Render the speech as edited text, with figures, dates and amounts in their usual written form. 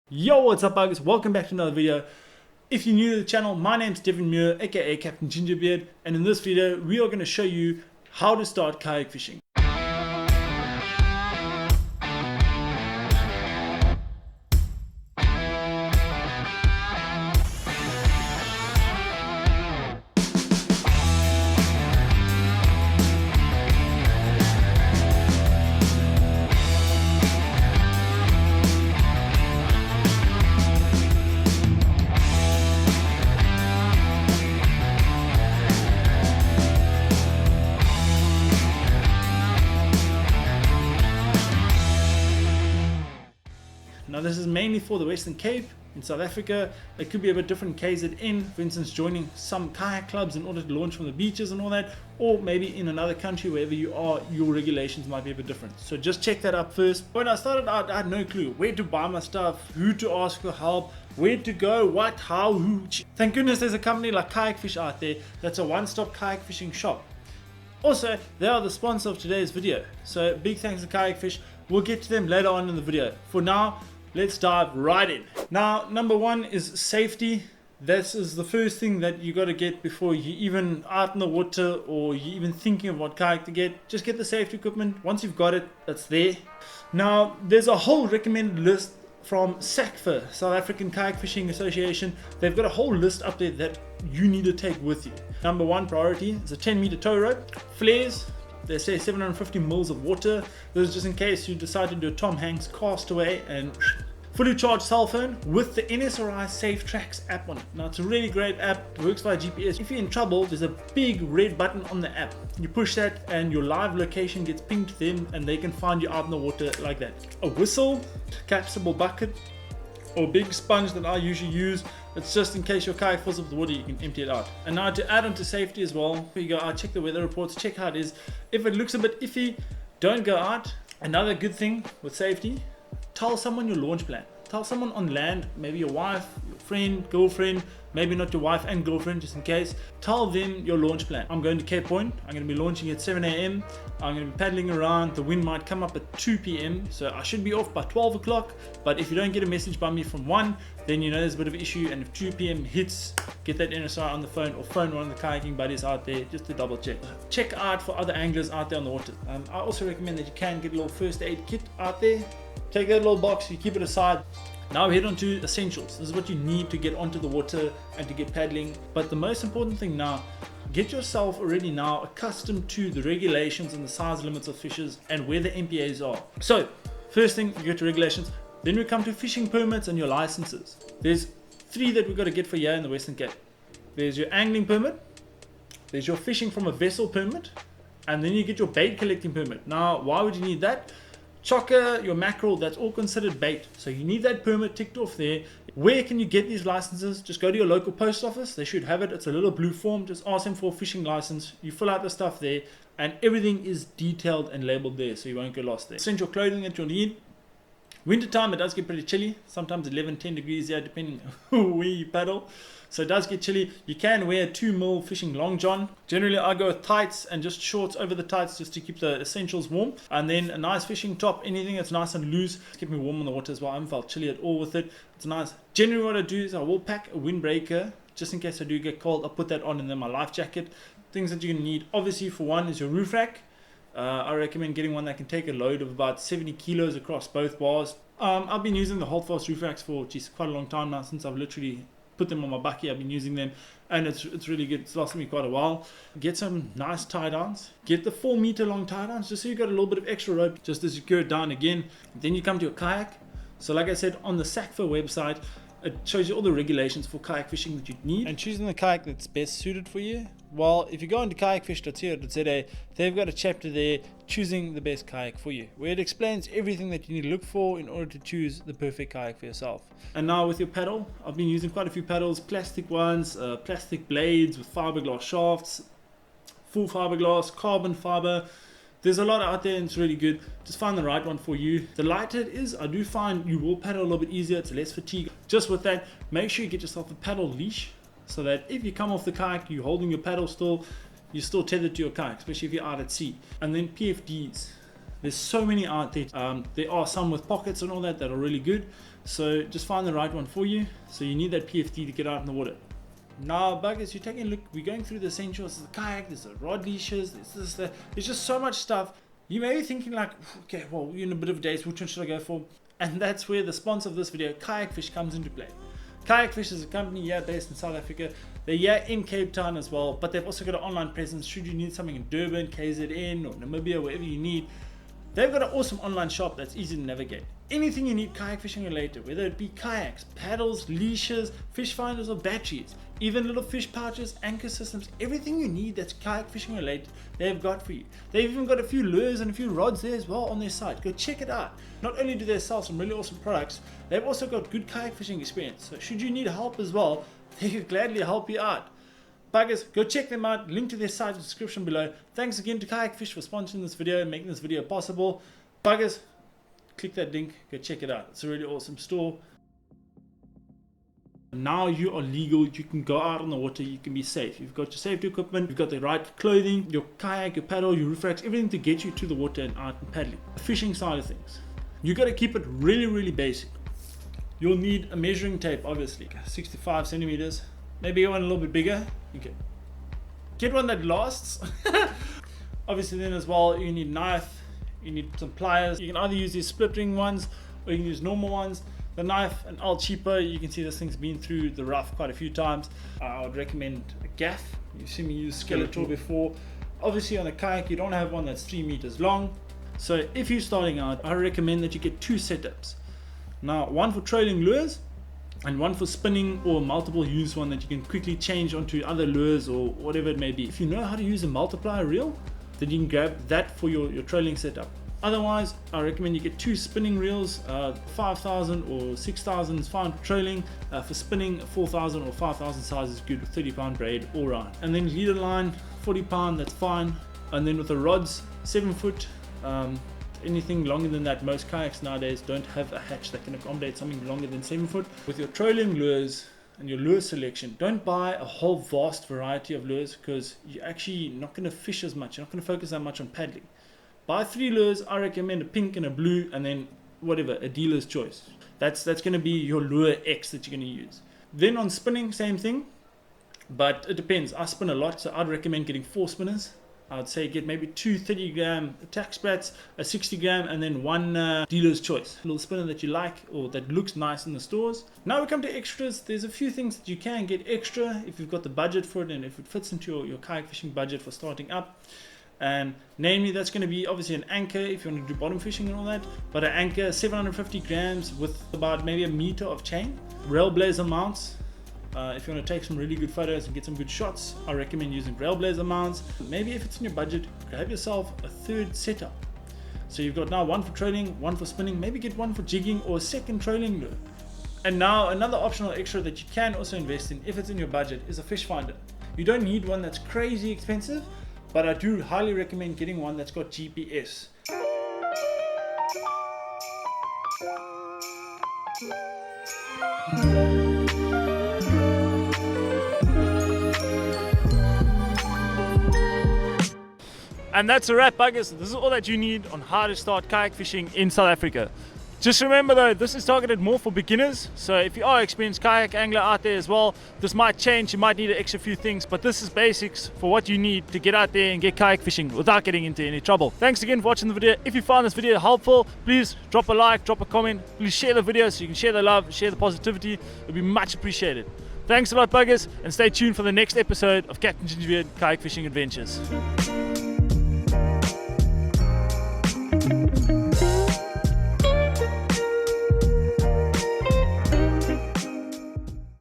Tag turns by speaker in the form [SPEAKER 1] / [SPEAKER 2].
[SPEAKER 1] Yo, what's up buggers? Welcome back to another video. If you're new to the channel, my name's Devin Muir, aka Captain Gingerbeard, and in this video we are going to show you how to start kayak fishing. Now this is mainly for the Western Cape in South Africa. It could be a bit different KZN, for instance joining some kayak clubs in order to launch from the beaches and all that, or maybe in another country wherever you are, your regulations might be a bit different. So just check that up first. When I started out, I had no clue where to buy my stuff, who to ask for help, where to go, what, how, who. Thank goodness there's a company like KayakFish out there that's a one-stop kayak fishing shop. Also, they are the sponsor of today's video, so big thanks to KayakFish. We'll get to them later on in the video. For now, let's dive right in. Now, number one is safety. This is the first thing that you got to get before you even out in the water or you even thinking of what kayak to get. Just get the safety equipment. Once you've got it, it's there. Now, there's a whole recommended list from SACFA, South African Kayak Fishing Association. They've got a whole list up there that you need to take with you. Number one priority is a 10-meter tow rope, flares. They say 750 mils of water. This is just in case you decide to do a Tom Hanks castaway, and fully charged cell phone with the NSRI Safe Tracks app on it. Now it's a really great app, it works via GPS. If you're in trouble, there's a big red button on the app. You push that and your live location gets pinged to them and they can find you out in the water like that. A whistle, collapsible bucket, or big sponge that I usually use. It's just in case your kayak fills up with water, you can empty it out. And now to add on to safety as well, before you go out, check the weather reports, check how it is. If it looks a bit iffy, don't go out. Another good thing with safety, tell someone your launch plan. Tell someone on land, maybe your wife, your friend, girlfriend, maybe not your wife and girlfriend, just in case. Tell them your launch plan. I'm going to Cape Point. I'm going to be launching at 7 a.m. I'm going to be paddling around. The wind might come up at 2 p.m. So I should be off by 12 o'clock. But if you don't get a message by me from 1, then you know there's a bit of an issue. And if 2 p.m. hits, get that NSI on the phone or phone one of the kayaking buddies out there just to double check. Check out for other anglers out there on the water. I also recommend that you can get a little first aid kit out there. Take that little box, you keep it aside. Now we head on to essentials. This is what you need to get onto the water and to get paddling. But the most important thing now, get yourself already now accustomed to the regulations and the size limits of fishes and where the MPAs are. So first thing, you get your regulations. Then we come to fishing permits and your licenses. There's 3 that we've got to get for here in the Western Cape. There's your angling permit, there's your fishing from a vessel permit, and then you get your bait collecting permit. Now, why would you need that? Chokka, your mackerel, that's all considered bait. So you need that permit ticked off there. Where can you get these licenses? Just go to your local post office. They should have it. It's a little blue form. Just ask them for a fishing license. You fill out the stuff there and everything is detailed and labeled there so you won't get lost there. Essential clothing that you'll need. Winter time, it does get pretty chilly. Sometimes 11, 10 degrees here depending on where you paddle. So it does get chilly. You can wear a 2mm fishing long john. Generally I go with tights and just shorts over the tights just to keep the essentials warm. And then a nice fishing top, anything that's nice and loose. Keep me warm on the water as well. I haven't felt chilly at all with it. It's nice. Generally what I do is I will pack a windbreaker just in case I do get cold. I'll put that on and then my life jacket. Things that you need obviously for one is your roof rack. I recommend getting one that can take a load of about 70 kilos across both bars. I've been using the Holdfast roof racks for quite a long time now, since I've literally put them on my bucky. I've been using them and it's really good. It's lasted me quite a while. Get some nice tie downs. Get the 4-meter long tie downs just so you got a little bit of extra rope just to secure it down again. Then you come to your kayak. So like I said, on the SACFA website, it shows you all the regulations for kayak fishing that you need. And choosing the kayak that's best suited for you. Well, if you go into kayakfish.co.za, they've got a chapter there, choosing the best kayak for you, where it explains everything that you need to look for in order to choose the perfect kayak for yourself. And now with your paddle, I've been using quite a few paddles, plastic ones, plastic blades with fiberglass shafts, full fiberglass, carbon fiber. There's a lot out there and it's really good. Just find the right one for you. The lighter it is, I do find you will paddle a little bit easier. It's less fatigue. Just with that, make sure you get yourself a paddle leash so that if you come off the kayak, you're holding your paddle still, you're still tethered to your kayak, especially if you're out at sea. And then PFDs. There's so many out there. There are some with pockets and all that are really good. So just find the right one for you. So you need that PFD to get out in the water. Now, buggers, you're taking a look. We're going through the essentials. There's the kayak, there's the rod leashes, there's just so much stuff. You may be thinking like, okay, well, you're in a bit of a daze. Which one should I go for? And that's where the sponsor of this video, KayakFish, comes into play. KayakFish is a company here based in South Africa. They're here in Cape Town as well, but they've also got an online presence. Should you need something in Durban, KZN, or Namibia, wherever you need, they've got an awesome online shop that's easy to navigate. Anything you need kayak fishing related, whether it be kayaks, paddles, leashes, fish finders, or batteries, even little fish pouches, anchor systems, everything you need that's kayak fishing related, they've got for you. They've even got a few lures and a few rods there as well on their site. Go check it out. Not only do they sell some really awesome products, they've also got good kayak fishing experience. So should you need help as well, they could gladly help you out. Buggers, go check them out. Link to their site in the description below. Thanks again to KayakFish for sponsoring this video and making this video possible. Buggers, click that link, go check it out. It's a really awesome store. Now you are legal, you can go out on the water, you can be safe. You've got your safety equipment, you've got the right clothing, your kayak, your paddle, your roof racks, everything to get you to the water and out and paddling. The fishing side of things, you got to keep it really basic. You'll need a measuring tape, obviously, 65 centimeters. Maybe one a little bit bigger. Okay. Get one that lasts. Obviously then as well, you need a knife, you need some pliers. You can either use these split ring ones or you can use normal ones. The knife, an all cheaper. You can see this thing's been through the rough quite a few times. I would recommend a gaff. You've seen me use Skeletor before. Obviously on a kayak, you don't have one that's 3 meters long. So if you're starting out, I recommend that you get 2 setups. Now, one for trailing lures and one for spinning or multiple use one that you can quickly change onto other lures or whatever it may be. If you know how to use a multiplier reel, then you can grab that for your trailing setup. Otherwise, I recommend you get 2 spinning reels. 5,000 or 6,000 is fine for trailing. For spinning, 4,000 or 5,000 size is good with 30-pound braid all round. And then leader line, 40-pound, that's fine. And then with the rods, 7 foot. Anything longer than that, most kayaks nowadays don't have a hatch that can accommodate something longer than 7 foot. With your trolling lures and your lure selection, don't buy a whole vast variety of lures because you're actually not going to fish as much. You're not going to focus that much on paddling. Buy 3 lures. I recommend a pink and a blue, and then whatever, a dealer's choice. That's going to be your lure X that you're going to use. Then on spinning, same thing, but it depends. I spin a lot, so I'd recommend getting 4 spinners. I would say get maybe 2 30-gram attack sprats, a 60-gram, and then 1 dealer's choice. A little spinner that you like or that looks nice in the stores. Now we come to extras. There's a few things that you can get extra if you've got the budget for it and if it fits into your kayak fishing budget for starting up. And namely, that's going to be obviously an anchor if you want to do bottom fishing and all that. But an anchor, 750 grams with about maybe a meter of chain. Railblazer mounts. If you want to take some really good photos and get some good shots, I recommend using Railblazer mounts. Maybe if it's in your budget, grab yourself a 3rd setup. So you've got now 1 for trolling, 1 for spinning, maybe get 1 for jigging or a 2nd trolling lure. And now another optional extra that you can also invest in if it's in your budget is a fish finder. You don't need one that's crazy expensive, but I do highly recommend getting one that's got GPS. And that's a wrap, buggers. This is all that you need on how to start kayak fishing in South Africa. Just remember though, this is targeted more for beginners. So if you are an experienced kayak angler out there as well, this might change. You might need an extra few things, but this is basics for what you need to get out there and get kayak fishing without getting into any trouble. Thanks again for watching the video. If you found this video helpful, please drop a like, drop a comment. Please share the video so you can share the love, share the positivity. It would be much appreciated. Thanks a lot, buggers, and stay tuned for the next episode of Captain Gingerbeard Kayak Fishing Adventures.